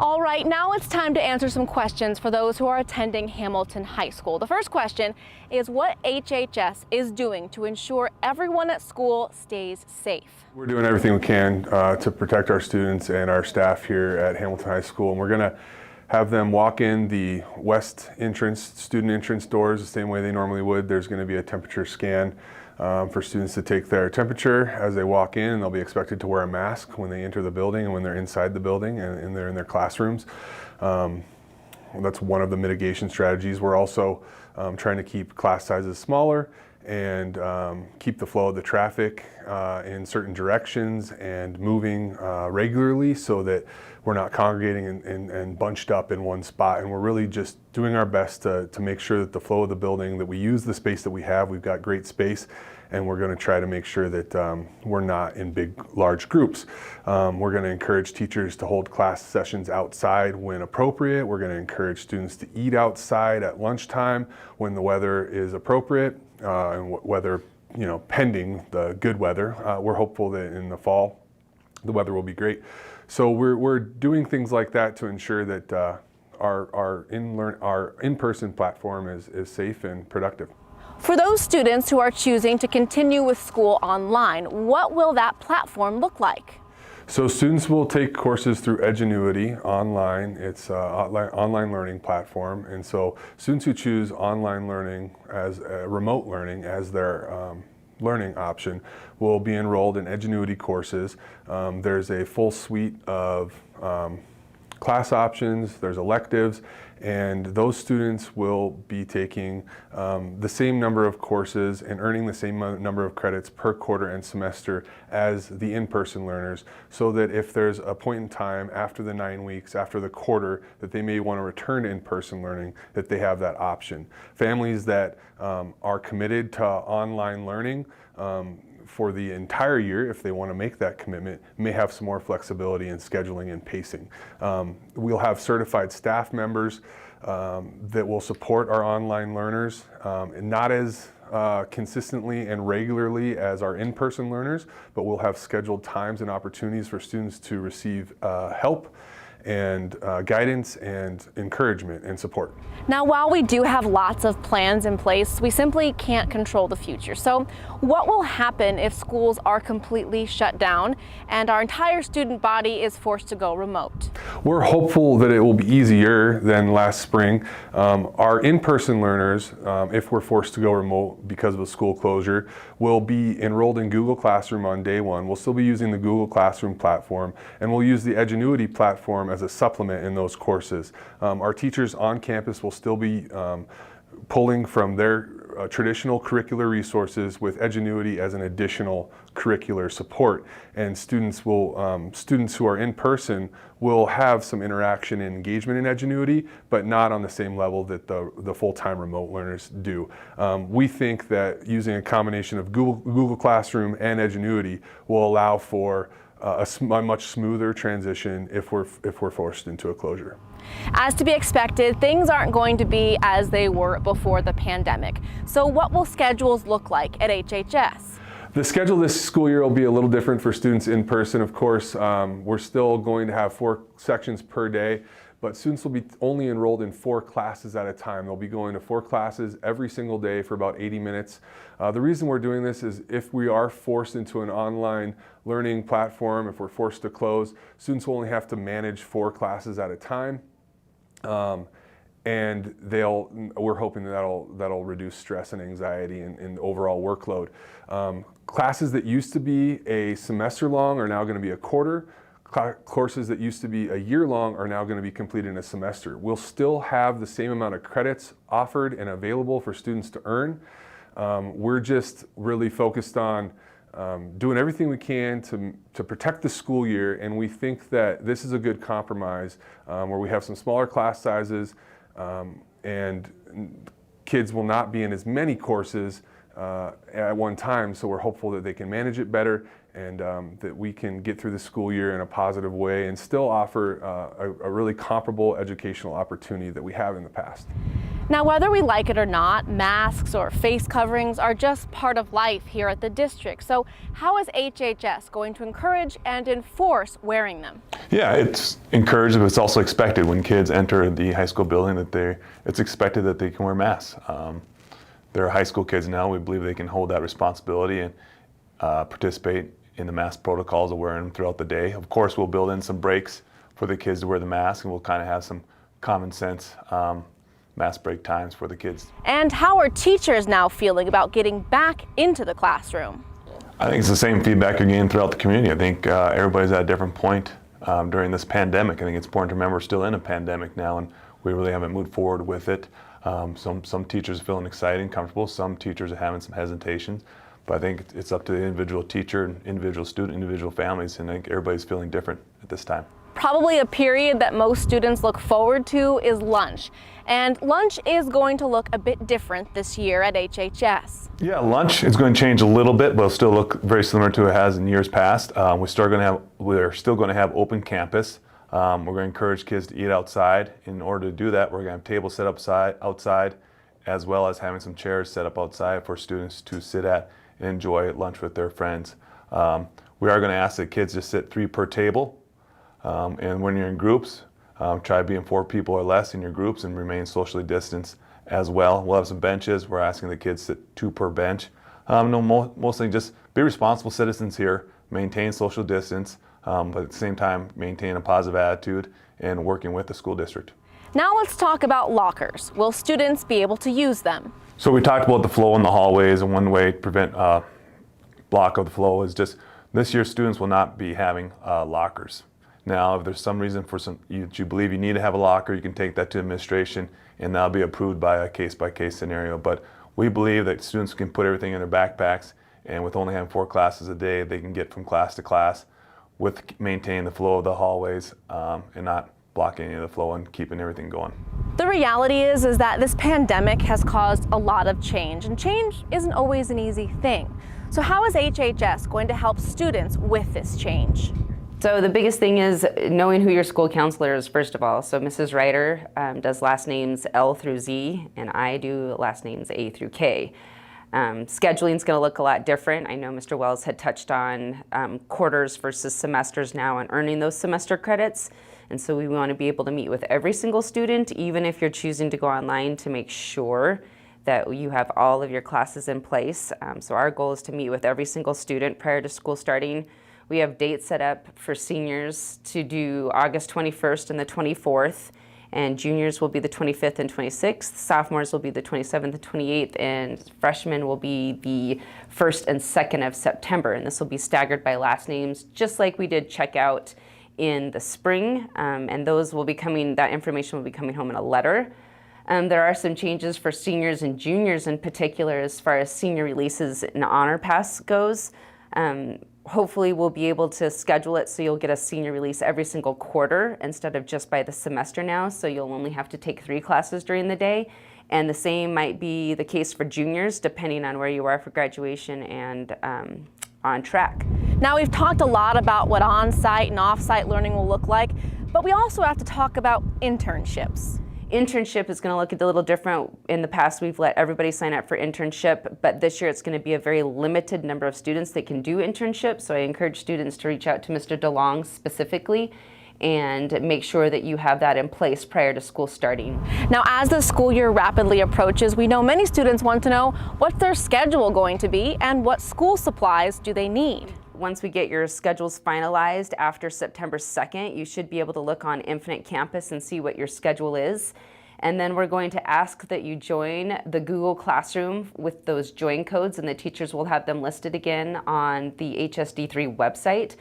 All right, now it's time to answer some questions for those who are attending Hamilton High School. The first question is what HHS is doing to ensure everyone at school stays safe. We're doing everything we can to protect our students and our staff here at Hamilton High School, and we're going to have them walk in the west entrance, student entrance doors the same way they normally would. There's going to be a temperature scan for students to take their temperature as they walk in, and they'll be expected to wear a mask when they enter the building and when they're inside the building and they're in their classrooms. That's one of the mitigation strategies. We're also trying to keep class sizes smaller and keep the flow of the traffic in certain directions and moving regularly so that we're not congregating and bunched up in one spot. And we're really just doing our best to make sure that the flow of the building, that we use the space that we have. We've got great space, and we're going to try to make sure that we're not in big, large groups. We're going to encourage teachers to hold class sessions outside when appropriate. We're going to encourage students to eat outside at lunchtime when the weather is appropriate, and weather, pending the good weather. We're hopeful that in the fall the weather will be great. So we're doing things like that to ensure that our in-person platform is safe and productive. For those students who are choosing to continue with school online, what will that platform look like? So students will take courses through Edgenuity online. It's an online learning platform, and so students who choose online learning as remote learning as their learning option will be enrolled in Edgenuity courses. There's a full suite of class options, there's electives, and those students will be taking the same number of courses and earning the same number of credits per quarter and semester as the in-person learners, so that if there's a point in time after the 9 weeks, after the quarter, that they may want to return to in-person learning, that they have that option. Families that are committed to online learning for the entire year, if they want to make that commitment, may have some more flexibility in scheduling and pacing. We'll have certified staff members that will support our online learners, and not as consistently and regularly as our in-person learners, but we'll have scheduled times and opportunities for students to receive help and guidance and encouragement and support. Now, while we do have lots of plans in place, we simply can't control the future. So what will happen if schools are completely shut down and our entire student body is forced to go remote? We're hopeful that it will be easier than last spring. Our in-person learners, if we're forced to go remote because of a school closure, will be enrolled in Google Classroom on day one. We'll still be using the Google Classroom platform, and we'll use the Edgenuity platform as a supplement in those courses. Our teachers on campus will still be pulling from their traditional curricular resources with Edgenuity as an additional curricular support, and students who are in person will have some interaction and engagement in Edgenuity, but not on the same level that the full-time remote learners do. We think that using a combination of Google Classroom and Edgenuity will allow for a much smoother transition if we're forced into a closure. As to be expected, things aren't going to be as they were before the pandemic. So what will schedules look like at HHS? The schedule this school year will be a little different for students in person, of course. We're still going to have 4 sections per day, but students will be only enrolled in 4 classes at a time. They'll be going to 4 classes every single day for about 80 minutes. The reason we're doing this is if we are forced into an online learning platform, if we're forced to close, students will only have to manage 4 classes at a time. And we're hoping that'll reduce stress and anxiety and overall workload. Classes that used to be a semester long are now going to be a quarter. Courses that used to be a year long are now going to be completed in a semester. We'll still have the same amount of credits offered and available for students to earn. We're just really focused on doing everything we can to protect the school year, and we think that this is a good compromise where we have some smaller class sizes and kids will not be in as many courses at one time, so we're hopeful that they can manage it better and that we can get through the school year in a positive way and still offer a really comparable educational opportunity that we have in the past. Now, whether we like it or not, masks or face coverings are just part of life here at the district. So how is HHS going to encourage and enforce wearing them? Yeah, it's encouraged, but it's also expected when kids enter the high school building that it's expected that they can wear masks. They're high school kids now. We believe they can hold that responsibility and participate in the mask protocols of wearing them throughout the day. Of course, we'll build in some breaks for the kids to wear the mask, and we'll kind of have some common sense mask break times for the kids. And how are teachers now feeling about getting back into the classroom? I think it's the same feedback you're getting throughout the community. I think everybody's at a different point during this pandemic. I think it's important to remember we're still in a pandemic now, and we really haven't moved forward with it. Some teachers are feeling excited and comfortable. Some teachers are having some hesitations. But I think it's up to the individual teacher, individual student, individual families, and I think everybody's feeling different at this time. Probably a period that most students look forward to is lunch. And lunch is going to look a bit different this year at HHS. Yeah, lunch is going to change a little bit, but it'll still look very similar to it has in years past. We're still going to have open campus. We're going to encourage kids to eat outside. In order to do that, we're going to have tables set up outside, as well as having some chairs set up outside for students to sit at and enjoy lunch with their friends. We are going to ask that kids just sit 3 per table. And when you're in groups, try being 4 people or less in your groups and remain socially distanced as well. We'll have some benches. We're asking the kids sit 2 per bench. Mostly just be responsible citizens here, maintain social distance, but at the same time maintain a positive attitude and working with the school district. Now let's talk about lockers. Will students be able to use them? So we talked about the flow in the hallways, and one way to prevent block of the flow is just this year students will not be having lockers. Now, if there's some reason you believe you need to have a locker, you can take that to administration, and that'll be approved by a case-by-case scenario. But we believe that students can put everything in their backpacks, and with only having 4 classes a day, they can get from class to class with maintaining the flow of the hallways and not blocking any of the flow and keeping everything going. The reality is that this pandemic has caused a lot of change, and change isn't always an easy thing. So how is HHS going to help students with this change? So the biggest thing is knowing who your school counselor is, first of all. So Mrs. Ryder does last names L through Z, and I do last names A through K. Scheduling is going to look a lot different. I know Mr. Wells had touched on quarters versus semesters now and earning those semester credits. And so we want to be able to meet with every single student, even if you're choosing to go online, to make sure that you have all of your classes in place. So our goal is to meet with every single student prior to school starting. We have dates set up for seniors to do August 21st and the 24th, and juniors will be the 25th and 26th, sophomores will be the 27th and 28th, and freshmen will be the 1st and 2nd of September. And this will be staggered by last names, just like we did checkout in the spring, and that information will be coming home in a letter. There are some changes for seniors and juniors in particular as far as senior releases and Honor Pass goes. Hopefully we'll be able to schedule it so you'll get a senior release every single quarter instead of just by the semester now, so you'll only have to take 3 classes during the day. And the same might be the case for juniors, depending on where you are for graduation and on track. Now, we've talked a lot about what on-site and off-site learning will look like, but we also have to talk about internships. Internship is going to look a little different. In the past, we've let everybody sign up for internship, but this year it's going to be a very limited number of students that can do internship. So I encourage students to reach out to Mr. DeLong specifically and make sure that you have that in place prior to school starting. Now, as the school year rapidly approaches, we know many students want to know what's their schedule going to be and what school supplies do they need. Once we get your schedules finalized after September 2nd, you should be able to look on Infinite Campus and see what your schedule is. And then we're going to ask that you join the Google Classroom with those join codes, and the teachers will have them listed again on the HSD3 website.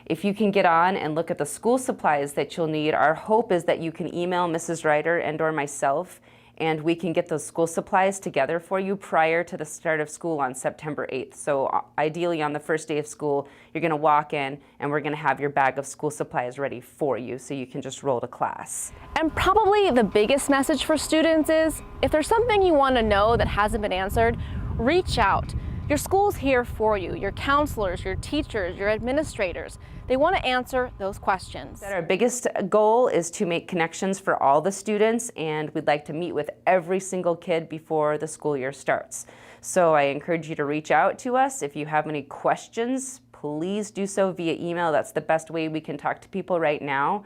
If you can get on and look at the school supplies that you'll need, our hope is that you can email Mrs. Ryder and or myself, and we can get those school supplies together for you prior to the start of school on September 8th. So ideally on the first day of school, you're gonna walk in and we're gonna have your bag of school supplies ready for you so you can just roll to class. And probably the biggest message for students is, if there's something you wanna know that hasn't been answered, reach out. Your school's here for you, your counselors, your teachers, your administrators. They want to answer those questions. Our biggest goal is to make connections for all the students, and we'd like to meet with every single kid before the school year starts. So I encourage you to reach out to us. If you have any questions, please do so via email. That's the best way we can talk to people right now.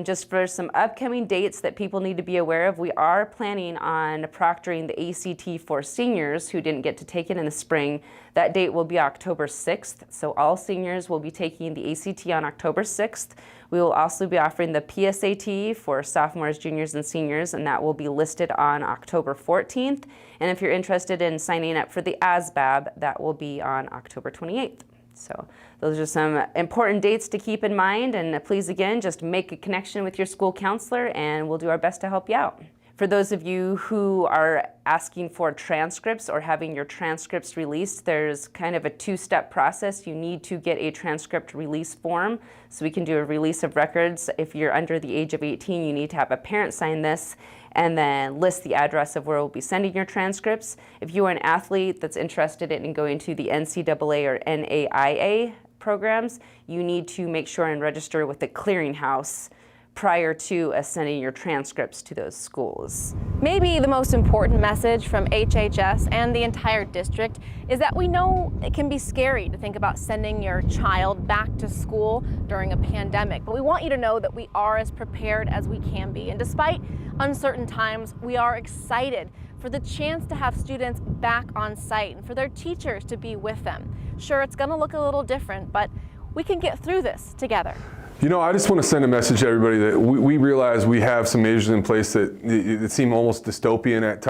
Just for some upcoming dates that people need to be aware of, we are planning on proctoring the ACT for seniors who didn't get to take it in the spring. That date will be October 6th, so all seniors will be taking the ACT on October 6th. We will also be offering the PSAT for sophomores, juniors, and seniors, and that will be listed on October 14th. And if you're interested in signing up for the ASVAB, that will be on October 28th. So those are some important dates to keep in mind, and please again just make a connection with your school counselor and we'll do our best to help you out. For those of you who are asking for transcripts or having your transcripts released, there's kind of a two-step process. You need to get a transcript release form so we can do a release of records. If you're under the age of 18, you need to have a parent sign this and then list the address of where we'll be sending your transcripts. If you are an athlete that's interested in going to the NCAA or NAIA programs, you need to make sure and register with the clearinghouse prior to sending your transcripts to those schools. Maybe the most important message from HHS and the entire district is that we know it can be scary to think about sending your child back to school during a pandemic, but we want you to know that we are as prepared as we can be. And despite uncertain times, we are excited for the chance to have students back on site and for their teachers to be with them. Sure, it's going to look a little different, but we can get through this together. You know, I just want to send a message to everybody that we realize we have some measures in place that seem almost dystopian at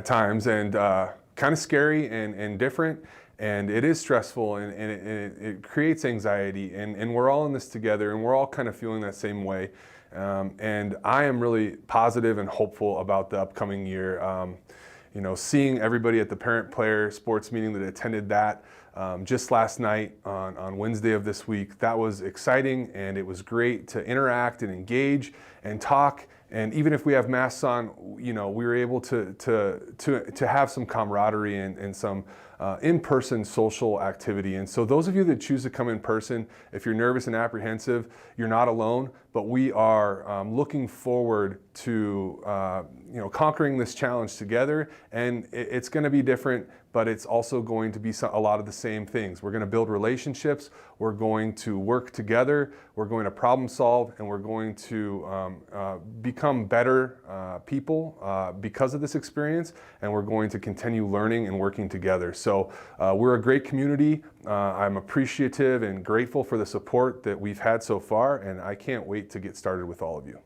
times and kind of scary and different. And it is stressful and it creates anxiety. And we're all in this together and we're all kind of feeling that same way. And I am really positive and hopeful about the upcoming year. You know, seeing everybody at the parent-player sports meeting that attended that just last night on Wednesday of this week, that was exciting and it was great to interact and engage and talk. And even if we have masks on, you know, we were able to have some camaraderie and some in-person social activity. And so those of you that choose to come in person, if you're nervous and apprehensive, you're not alone, but we are looking forward to you know, conquering this challenge together. And it's going to be different, but it's also going to be a lot of the same things. We're going to build relationships, we're going to work together, we're going to problem solve, and we're going to become better people because of this experience, and we're going to continue learning and working together. So we're a great community. I'm appreciative and grateful for the support that we've had so far, and I can't wait to get started with all of you.